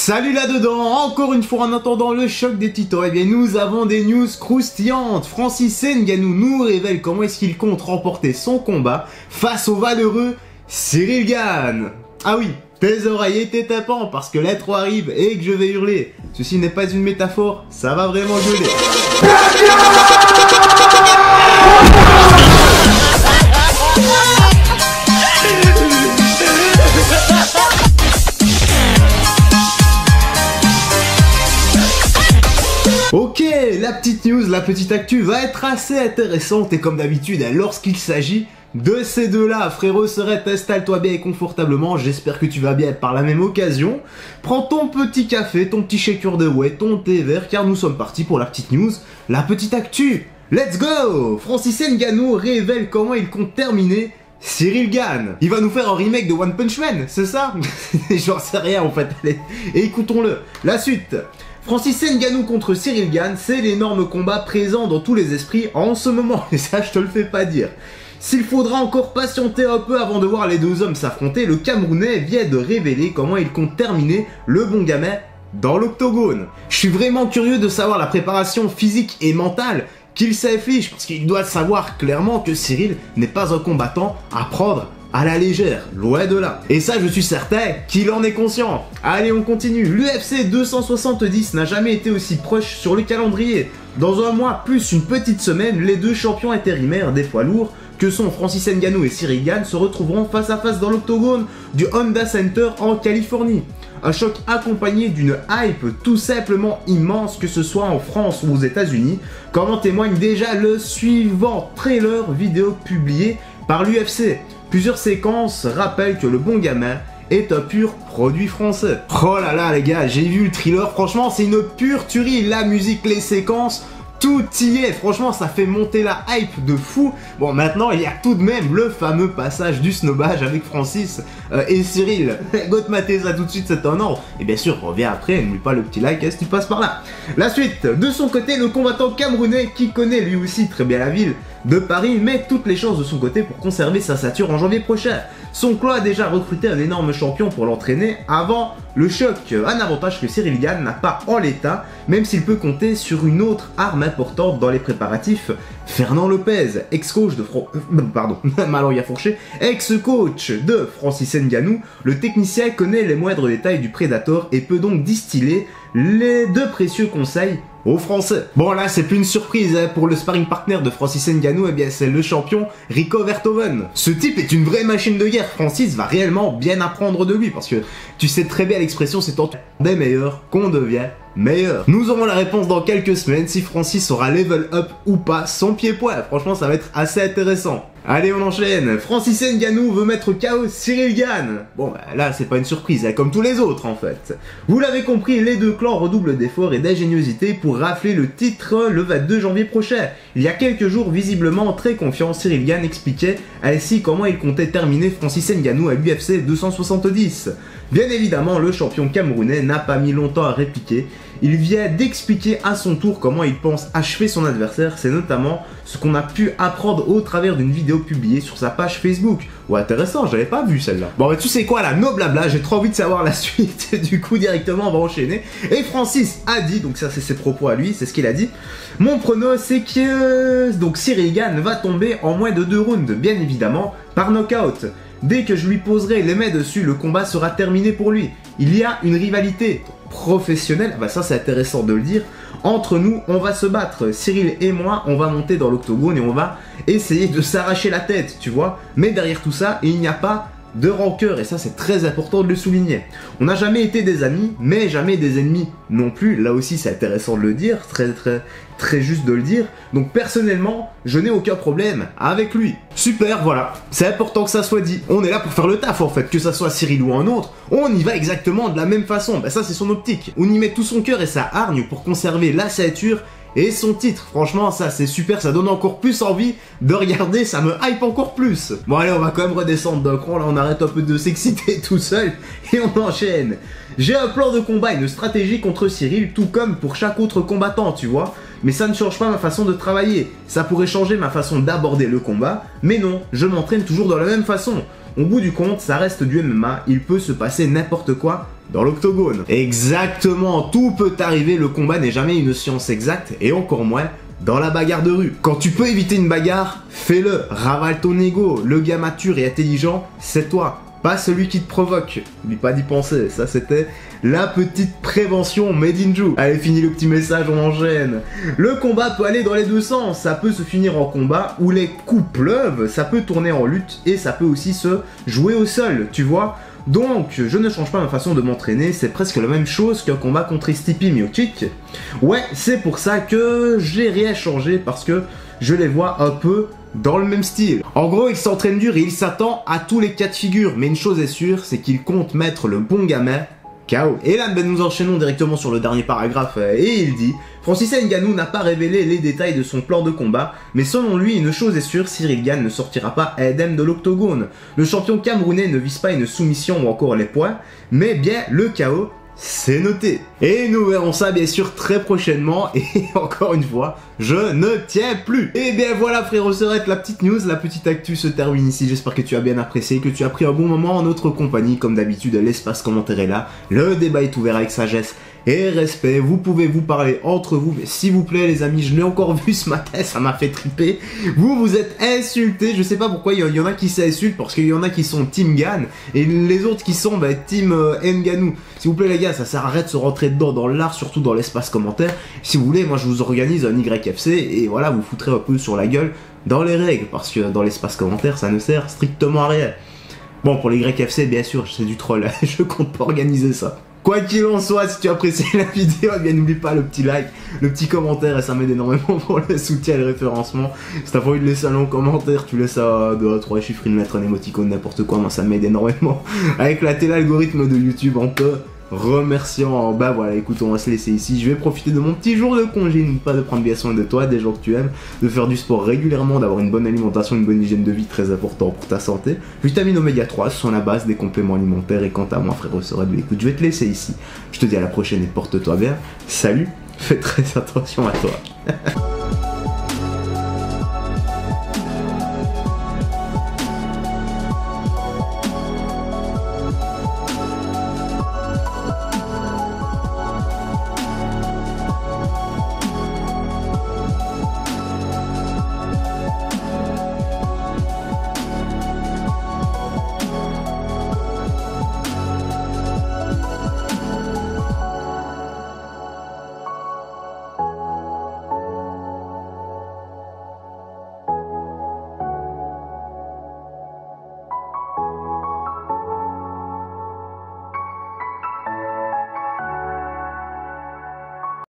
Salut là-dedans, encore une fois en attendant le choc des titans, eh bien nous avons des news croustillantes. Francis Ngannou nous révèle comment est-ce qu'il compte remporter son combat face au valeureux Ciryl Gane. Ah oui, tes oreilles et tes tapants parce que l'être arrive et que je vais hurler. Ceci n'est pas une métaphore, ça va vraiment gueuler. Ok, la petite news, la petite actu va être assez intéressante et comme d'habitude, lorsqu'il s'agit de ces deux-là, frérot, installe-toi bien et confortablement, j'espère que tu vas bien par la même occasion. Prends ton petit café, ton petit shaker de whey, ton thé vert, car nous sommes partis pour la petite news, la petite actu. Let's go! Francis Ngannou révèle comment il compte terminer Ciryl Gane. Il va nous faire un remake de One Punch Man, c'est ça? J'en sais rien en fait, allez, et écoutons-le. La suite. Francis Ngannou contre Ciryl Gane, c'est l'énorme combat présent dans tous les esprits en ce moment, et ça je te le fais pas dire. S'il faudra encore patienter un peu avant de voir les deux hommes s'affronter, le Camerounais vient de révéler comment il compte terminer le bon gamin dans l'octogone. Je suis vraiment curieux de savoir la préparation physique et mentale qu'il s'affiche, parce qu'il doit savoir clairement que Ciryl n'est pas un combattant à prendre à la légère, loin de là. Et ça, je suis certain qu'il en est conscient. Allez, on continue. L'UFC 270 n'a jamais été aussi proche sur le calendrier. Dans un mois plus une petite semaine, les deux champions intérimaires des poids lourds, que sont Francis Ngannou et Ciryl Gane, se retrouveront face à face dans l'octogone du Honda Center en Californie. Un choc accompagné d'une hype tout simplement immense, que ce soit en France ou aux États-Unis, comme en témoigne déjà le suivant trailer vidéo publié par l'UFC. Plusieurs séquences rappellent que le bon gamin est un pur produit français. Oh là là les gars, j'ai vu le thriller, franchement c'est une pure tuerie, la musique, les séquences, tout y est, franchement ça fait monter la hype de fou. Bon maintenant il y a tout de même le fameux passage du snobage avec Francis et Ciryl. Go te mater ça tout de suite, c'est un ordre. Et bien sûr reviens après, n'oublie pas le petit like si tu passes par là. La suite, de son côté le combattant camerounais qui connaît lui aussi très bien la ville de Paris met toutes les chances de son côté pour conserver sa stature en janvier prochain. Son clan a déjà recruté un énorme champion pour l'entraîner avant le choc, un avantage que Ciryl Gane n'a pas en l'état, même s'il peut compter sur une autre arme importante dans les préparatifs. Fernand Lopez, ex-coach de ex-coach de Francis Ngannou, le technicien connaît les moindres détails du Predator et peut donc distiller les deux précieux conseils aux Français. Bon là c'est plus une surprise hein, pour le sparring partner de Francis Ngannou, eh bien c'est le champion Rico Verhoeven. Ce type est une vraie machine de guerre, Francis va réellement bien apprendre de lui parce que tu sais très bien l'expression c'est en des meilleurs qu'on devient meilleur. Nous aurons la réponse dans quelques semaines si Francis aura level up ou pas son pied-point, franchement ça va être assez intéressant. Allez on enchaîne, Francis Ngannou veut mettre KO Ciryl Gane. Bon bah là c'est pas une surprise, hein, comme tous les autres en fait. Vous l'avez compris, les deux clans redoublent d'efforts et d'ingéniosité pour rafler le titre le 22 janvier prochain. Il y a quelques jours, visiblement très confiant, Ciryl Gane expliquait ainsi comment il comptait terminer Francis Ngannou à l'UFC 270. Bien évidemment, le champion camerounais n'a pas mis longtemps à répliquer. Il vient d'expliquer à son tour comment il pense achever son adversaire, c'est notamment ce qu'on a pu apprendre au travers d'une vidéo publiée sur sa page Facebook. Ouais, intéressant, j'avais pas vu celle-là. Bon, bah tu sais quoi, là, no blabla, j'ai trop envie de savoir la suite, du coup, directement, on va enchaîner. Et Francis a dit, donc ça c'est ses propos à lui, c'est ce qu'il a dit, mon pronostic c'est que donc Ciryl Gane va tomber en moins de 2 rounds, bien évidemment, par knockout. Dès que je lui poserai les mains dessus, le combat sera terminé pour lui. Il y a une rivalité professionnelle, bah ça c'est intéressant de le dire, entre nous on va se battre, Ciryl et moi on va monter dans l'octogone et on va essayer de s'arracher la tête, tu vois, mais derrière tout ça il n'y a pas de rancœur et ça c'est très important de le souligner. On n'a jamais été des amis, mais jamais des ennemis non plus, là aussi c'est intéressant de le dire, très juste de le dire, donc personnellement je n'ai aucun problème avec lui. Super, voilà, c'est important que ça soit dit, on est là pour faire le taf en fait, que ça soit Ciryl ou un autre, on y va exactement de la même façon, bah ça c'est son optique, on y met tout son cœur et sa hargne pour conserver la ceinture et son titre. Franchement ça c'est super, ça donne encore plus envie de regarder, ça me hype encore plus. Bon allez on va quand même redescendre d'un cran, là on arrête un peu de s'exciter tout seul et on enchaîne. J'ai un plan de combat, une stratégie contre Ciryl, tout comme pour chaque autre combattant, tu vois. Mais ça ne change pas ma façon de travailler. Ça pourrait changer ma façon d'aborder le combat, mais non, je m'entraîne toujours de la même façon. au bout du compte, ça reste du MMA, il peut se passer n'importe quoi dans l'octogone. Exactement, tout peut arriver, le combat n'est jamais une science exacte, et encore moins dans la bagarre de rue. Quand tu peux éviter une bagarre, fais-le, ravale ton ego, le gars mature et intelligent, c'est toi. Pas celui qui te provoque. N'oublie pas d'y penser. Ça, c'était la petite prévention made in Ju. Allez, fini le petit message, on enchaîne. Le combat peut aller dans les deux sens. Ça peut se finir en combat où les coups pleuvent. Ça peut tourner en lutte et ça peut aussi se jouer au sol, tu vois. Donc, je ne change pas ma façon de m'entraîner, c'est presque la même chose qu'un combat contre Stipe Miocic. Ouais, c'est pour ça que j'ai rien changé, parce que je les vois un peu dans le même style. En gros, il s'entraîne dur et il s'attend à tous les cas de figure, mais une chose est sûre, c'est qu'il compte mettre le bon gamin KO. Et là, nous enchaînons directement sur le dernier paragraphe et il dit: Francis Ngannou n'a pas révélé les détails de son plan de combat, mais selon lui, une chose est sûre, Cyril Gane ne sortira pas indemne de l'octogone. Le champion camerounais ne vise pas une soumission ou encore les points, mais bien le KO. C'est noté. Et nous verrons ça bien sûr très prochainement. Et encore une fois, je ne tiens plus. Et bien voilà frérot, sœurette, la petite news, la petite actu se termine ici. J'espère que tu as bien apprécié, que tu as pris un bon moment en notre compagnie. Comme d'habitude, l'espace commentaire est là. Le débat est ouvert avec sagesse et respect. Vous pouvez vous parler entre vous. Mais s'il vous plaît les amis, je l'ai encore vu ce matin, ça m'a fait triper. Vous êtes insultés. Je sais pas pourquoi il y en a qui s'insultent, parce qu'il y en a qui sont Team Gan et les autres qui sont Team Ngannou. S'il vous plaît les gars, ça sert à rien de se rentrer dedans dans l'art, surtout dans l'espace commentaire. Si vous voulez, moi je vous organise un YFC et voilà, vous foutrez un peu sur la gueule dans les règles, parce que dans l'espace commentaire, ça ne sert strictement à rien. Bon, pour les YFC, bien sûr, c'est du troll, je compte pas organiser ça. Quoi qu'il en soit, si tu as apprécié la vidéo, eh bien n'oublie pas le petit like, le petit commentaire, et ça m'aide énormément pour le soutien et le référencement. Si t'as pas envie de laisser un long commentaire, tu laisses à 2 à 3 chiffres, une lettre, un émoticône, n'importe quoi, moi ça m'aide énormément à éclater l'algorithme de YouTube en te remerciant. Bah voilà, écoute, on va se laisser ici. Je vais profiter de mon petit jour de congé, n'oublie pas de prendre bien soin de toi, des gens que tu aimes, de faire du sport régulièrement, d'avoir une bonne alimentation, une bonne hygiène de vie, très important pour ta santé. Vitamine oméga 3 sont la base des compléments alimentaires. Et quant à moi frérot, écoute, je vais te laisser ici. Je te dis à la prochaine et porte-toi bien. Salut, fais très attention à toi.